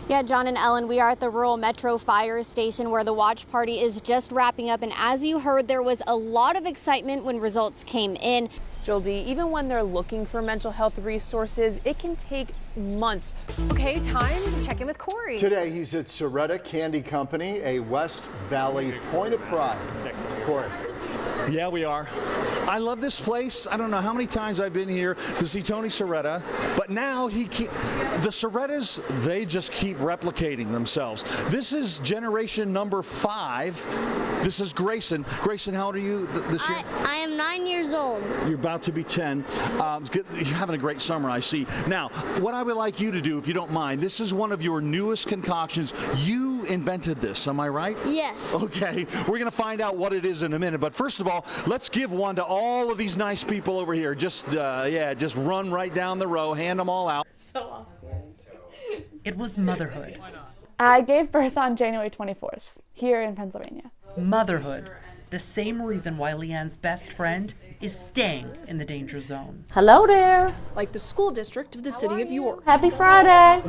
Yeah, John and Ellen, we are at the Rural Metro Fire Station where the watch party is just wrapping up. And as you heard, there was a lot of excitement when results came in. Joel D, even when they're looking for mental health resources, it can take months. Okay, time to check in with Corey. Today, he's at Soretta Candy Company, a West Valley point of pride. Corey. Yeah, we are. I love this place. I don't know how many times I've been here to see Tony Soretta, but now the Sorettas, they just keep replicating themselves. This is generation number 5. This is Grayson. Grayson, how old are you this year? I am 9 years old. You're about to be 10. It's good. You're having a great summer, I see. Now, what I would like you to do, if you don't mind, this is one of your newest concoctions. You invented this, am I right? Yes. Okay, we're going to find out what it is in a minute. But first of all, let's give one to all of these nice people over here. Just run right down the row, hand them all out. So It was motherhood. I gave birth on January 24th here in Pennsylvania. Motherhood. The same reason why Leanne's best friend is staying in the danger zone. Hello there. Like the school district of the city of York. Happy Friday.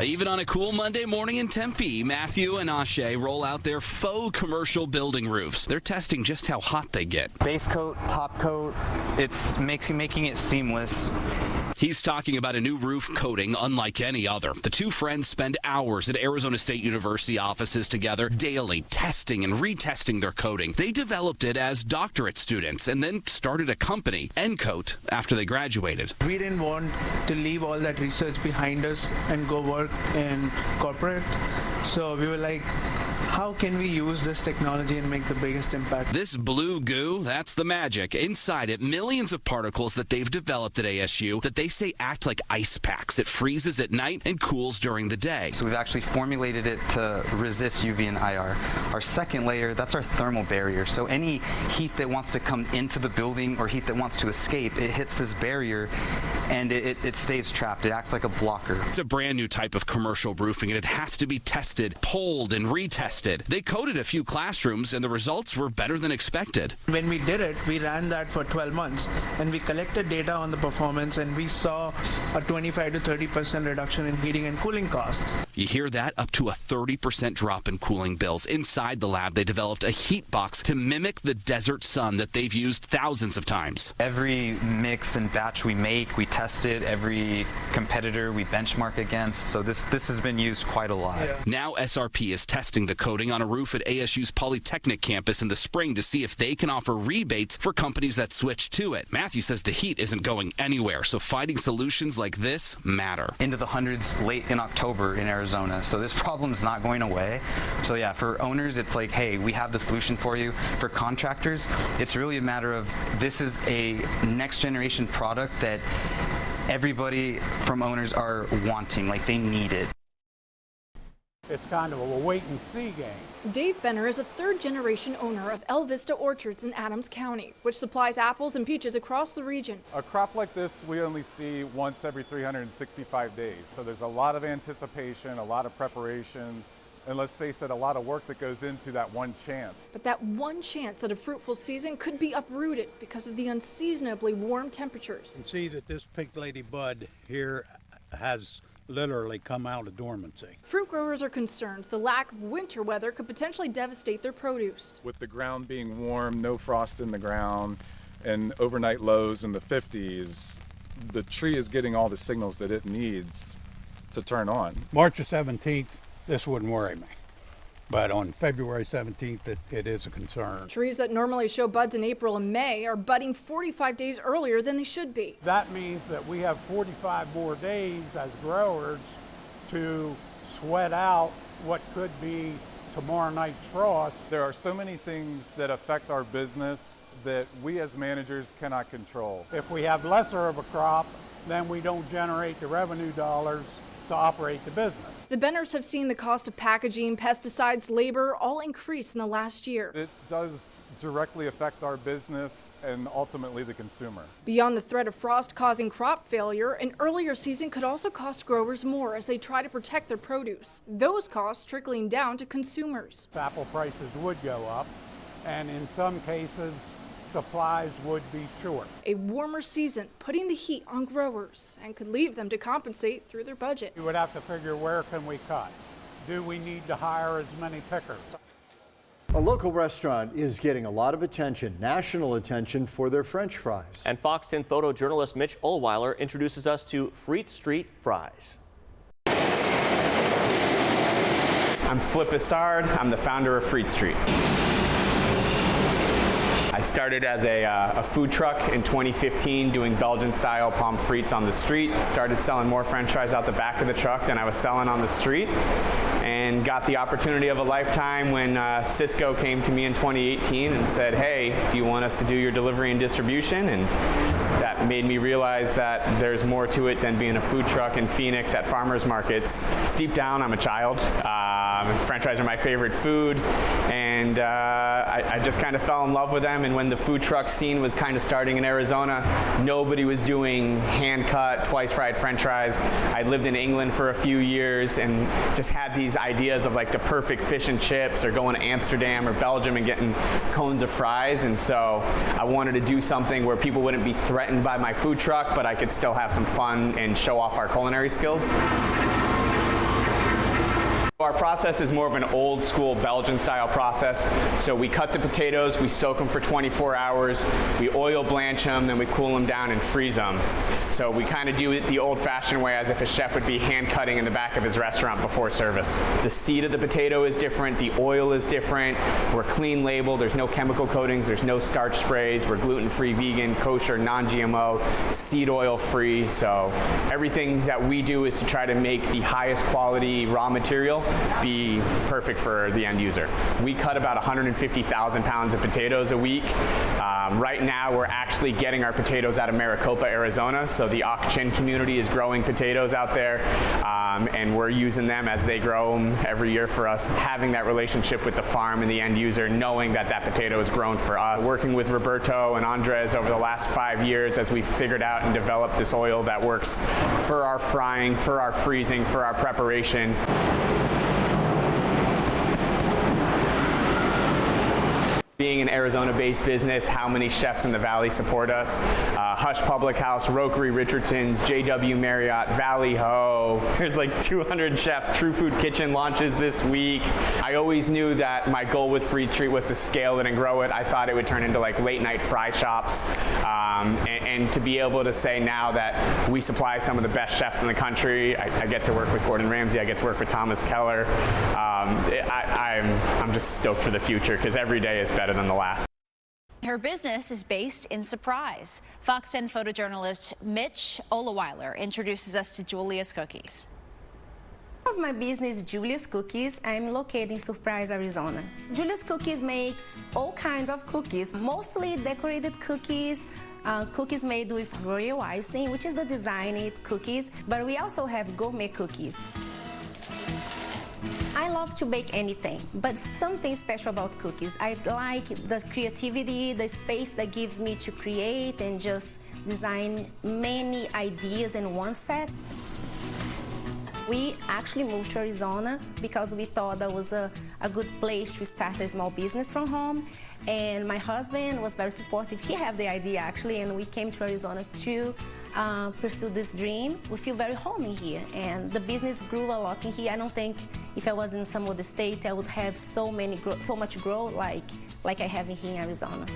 Even on a cool Monday morning in Tempe, Matthew and Ashe roll out their faux commercial building roofs. They're testing just how hot they get. Base coat, top coat, it's making it seamless. He's talking about a new roof coating unlike any other. The two friends spend hours at Arizona State University offices together daily, testing and retesting their coating. They developed it as doctorate students and then started a company, Encoat, after they graduated. We didn't want to leave all that research behind us and go work in corporate. So we were like, how can we use this technology and make the biggest impact? This blue goo, that's the magic. Inside it, millions of particles that they've developed at ASU that they say act like ice packs. It freezes at night and cools during the day. So we've actually formulated it to resist UV and IR. Our second layer, that's our thermal barrier. So any heat that wants to come into the building or heat that wants to escape, it hits this barrier and it stays trapped. It acts like a blocker. It's a brand new type of commercial roofing and it has to be tested, polled, and retested. They coated a few classrooms and the results were better than expected. When we did it, we ran that for 12 months and we collected data on the performance and we saw a 25 to 30% reduction in heating and cooling costs. You hear that? Up to a 30% drop in cooling bills. Inside the lab, they developed a heat box to mimic the desert sun that they've used thousands of times. Every mix and batch we make, we test it. Every competitor we benchmark against. So this has been used quite a lot. Yeah. Now SRP is testing the coating on a roof at ASU's Polytechnic campus in the spring to see if they can offer rebates for companies that switch to it. Matthew says the heat isn't going anywhere, so finding solutions like this matter. Into the hundreds late in October in Arizona. So this problem's not going away. So yeah, for owners, it's like, hey, we have the solution for you. For contractors, it's really a matter of this is a next generation product that everybody from owners are wanting, like they need it. It's kind of a wait-and-see game. Dave Benner is a third-generation owner of El Vista Orchards in Adams County, which supplies apples and peaches across the region. A crop like this we only see once every 365 days, so there's a lot of anticipation, a lot of preparation, and let's face it, a lot of work that goes into that one chance. But that one chance at a fruitful season could be uprooted because of the unseasonably warm temperatures. You can see that this pink lady bud here has literally come out of dormancy. Fruit growers are concerned the lack of winter weather could potentially devastate their produce. With the ground being warm, no frost in the ground, and overnight lows in the 50s, the tree is getting all the signals that it needs to turn on. March the 17th, this wouldn't worry me. But on February 17th, it is a concern. Trees that normally show buds in April and May are budding 45 days earlier than they should be. That means that we have 45 more days as growers to sweat out what could be tomorrow night's frost. There are so many things that affect our business that we as managers cannot control. If we have lesser of a crop, then we don't generate the revenue dollars to operate the business. The Benners have seen the cost of packaging, pesticides, labor all increase in the last year. It does directly affect our business and ultimately the consumer. Beyond the threat of frost causing crop failure, an earlier season could also cost growers more as they try to protect their produce. Those costs trickling down to consumers. Apple prices would go up, and in some cases, supplies would be short. A warmer season putting the heat on growers and could leave them to compensate through their budget. You would have to figure, where can we cut? Do we need to hire as many pickers? A local restaurant is getting a lot of attention, national attention, for their French fries. And Fox 10 photojournalist Mitch Ohlweiler introduces us to Fleet Street Fries. I'm Flip Assard. I'm the founder of Fleet Street. I started as a food truck in 2015 doing Belgian-style pommes frites on the street. Started selling more French fries out the back of the truck than I was selling on the street, and got the opportunity of a lifetime when Cisco came to me in 2018 and said, hey, do you want us to do your delivery and distribution? And that made me realize that there's more to it than being a food truck in Phoenix at farmers markets. Deep down, I'm a child. French fries are my favorite food, and I just kind of fell in love with them. And when the food truck scene was kind of starting in Arizona, nobody was doing hand-cut, twice-fried French fries. I lived in England for a few years and just had these ideas of like the perfect fish and chips, or going to Amsterdam or Belgium and getting cones of fries. And so I wanted to do something where people wouldn't be threatened by my food truck, but I could still have some fun and show off our culinary skills. Our process is more of an old school Belgian style process. So we cut the potatoes, we soak them for 24 hours, we oil blanch them, then we cool them down and freeze them. So we kind of do it the old fashioned way, as if a chef would be hand cutting in the back of his restaurant before service. The seed of the potato is different, the oil is different, we're clean label, there's no chemical coatings, there's no starch sprays, we're gluten-free, vegan, kosher, non-GMO, seed oil free. So everything that we do is to try to make the highest quality raw material be perfect for the end user. We cut about 150,000 pounds of potatoes a week. Right now we're actually getting our potatoes out of Maricopa, Arizona, so the Ak-Chin community is growing potatoes out there, and we're using them as they grow them every year for us. Having that relationship with the farm and the end user, knowing that that potato is grown for us. Working with Roberto and Andres over the last 5 years as we figured out and developed this oil that works for our frying, for our freezing, for our preparation. Being an Arizona-based business, how many chefs in the Valley support us? Hush Public House, Rokery Richardson's, JW Marriott, Valley Ho. There's like 200 chefs. True Food Kitchen launches this week. I always knew that my goal with Fleet Street was to scale it and grow it. I thought it would turn into like late night fry shops. And to be able to say now that we supply some of the best chefs in the country, I get to work with Gordon Ramsay, I get to work with Thomas Keller. I'm just stoked for the future, because every day is better than the last. Her business is based in Surprise. Fox 10 photojournalist Mitch Ohlweiler introduces us to Julia's Cookies. Of my business, Julia's Cookies. I'm located in Surprise, Arizona. Julia's Cookies makes all kinds of cookies, mostly decorated cookies, cookies made with royal icing, which is the designed cookies, but we also have gourmet cookies. I love to bake anything, but something special about cookies. I like the creativity, the space that gives me to create and just design many ideas in one set. We actually moved to Arizona because we thought that was a good place to start a small business from home. And my husband was very supportive. He had the idea actually, and we came to Arizona to pursue this dream. We feel very home here, and the business grew a lot in here. I don't think if I was in some other state, I would have so much growth like I have here in Arizona.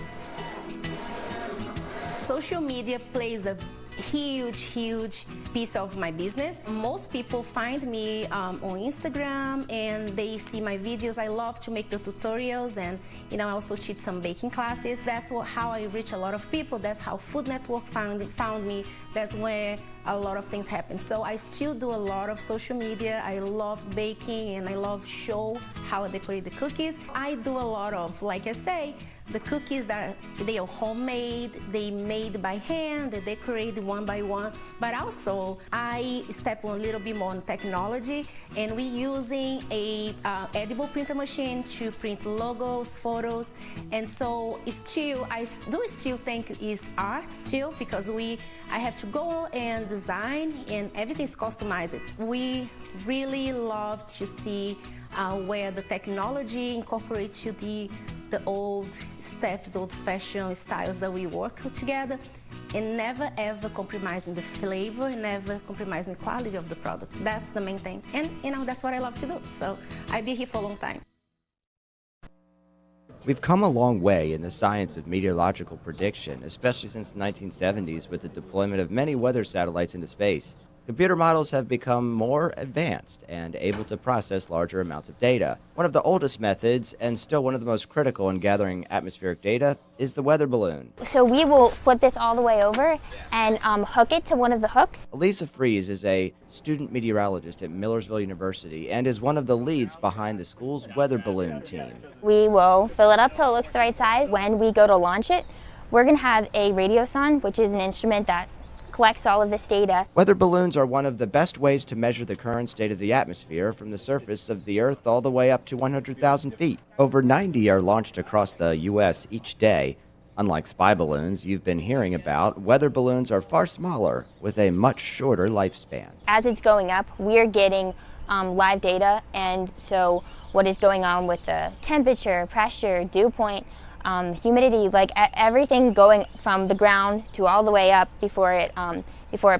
Social media plays a huge piece of my business. Most people find me on Instagram and they see my videos. I love to make the tutorials, and I also teach some baking classes. That's how I reach a lot of people. That's how Food Network found me. That's where a lot of things happen. So I still do a lot of social media. I love baking and I love show how I decorate the cookies. I do a lot of, like I say, the cookies that they are homemade, they made by hand, they decorated one by one. But also, I step a little bit more on technology, and we're using a edible printer machine to print logos, photos, and so I do still think it's art still, because I have to go and design, and everything's customized. We really love to see where the technology incorporates to the old steps, old-fashioned styles that we work together, and never ever compromising the flavor, never compromising the quality of the product. That's the main thing. And that's what I love to do. So I'll be here for a long time. We've come a long way in the science of meteorological prediction, especially since the 1970s with the deployment of many weather satellites into space. Computer models have become more advanced and able to process larger amounts of data. One of the oldest methods, and still one of the most critical in gathering atmospheric data, is the weather balloon. So we will flip this all the way over and hook it to one of the hooks. Elisa Fries is a student meteorologist at Millersville University and is one of the leads behind the school's weather balloon team. We will fill it up till it looks the right size. When we go to launch it, we're going to have a radiosonde, which is an instrument that collects all of this data. Weather balloons are one of the best ways to measure the current state of the atmosphere from the surface of the Earth all the way up to 100,000 feet. Over 90 are launched across the U.S. each day. Unlike spy balloons you've been hearing about, weather balloons are far smaller with a much shorter lifespan. As it's going up, we're getting live data, and so what is going on with the temperature, pressure, dew point, humidity, like everything going from the ground to all the way up before it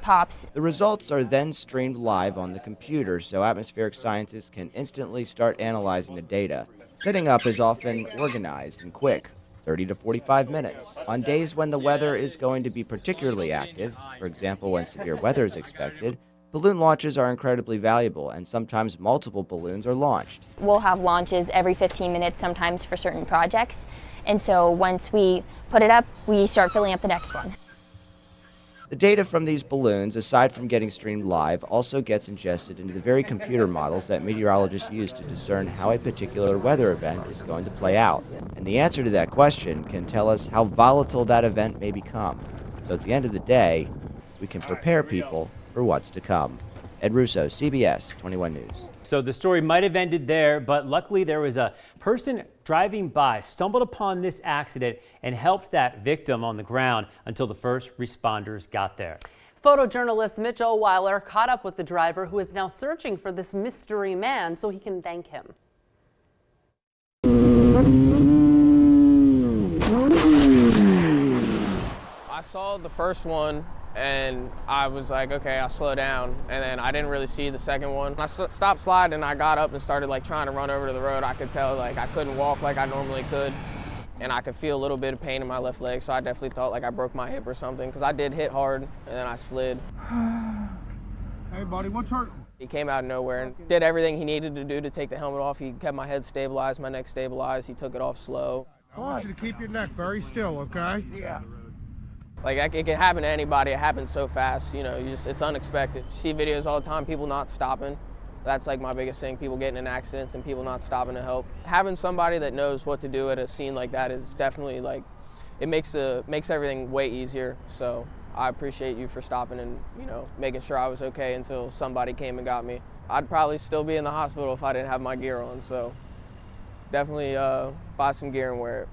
pops. The results are then streamed live on the computer so atmospheric scientists can instantly start analyzing the data. Setting up is often organized and quick, 30 to 45 minutes. On days when the weather is going to be particularly active, for example when severe weather is expected, balloon launches are incredibly valuable, and sometimes multiple balloons are launched. We'll have launches every 15 minutes sometimes for certain projects. And so once we put it up, we start filling up the next one. The data from these balloons, aside from getting streamed live, also gets ingested into the very computer models that meteorologists use to discern how a particular weather event is going to play out. And the answer to that question can tell us how volatile that event may become. So at the end of the day, we can prepare people for what's to come. Ed Russo, CBS 21 News. So the story might have ended there, but luckily there was a person driving by, stumbled upon this accident and helped that victim on the ground until the first responders got there. Photojournalist Mitch Ohlweiler caught up with the driver, who is now searching for this mystery man so he can thank him. I saw the first one and I was like, okay, I'll slow down. And then I didn't really see the second one. I stopped sliding and I got up and started like trying to run over to the road. I could tell like I couldn't walk like I normally could. And I could feel a little bit of pain in my left leg. So I definitely thought like I broke my hip or something, because I did hit hard and then I slid. Hey buddy, what's hurting? He came out of nowhere and did everything he needed to do to take the helmet off. He kept my head stabilized, my neck stabilized. He took it off slow. I want you to keep your neck very still, okay? Yeah. Like, it can happen to anybody. It happens so fast, you know, it's unexpected. You see videos all the time, people not stopping. That's like my biggest thing, people getting in accidents and people not stopping to help. Having somebody that knows what to do at a scene like that is definitely like, it makes everything way easier. So I appreciate you for stopping and, you know, making sure I was okay until somebody came and got me. I'd probably still be in the hospital if I didn't have my gear on, so definitely buy some gear and wear it.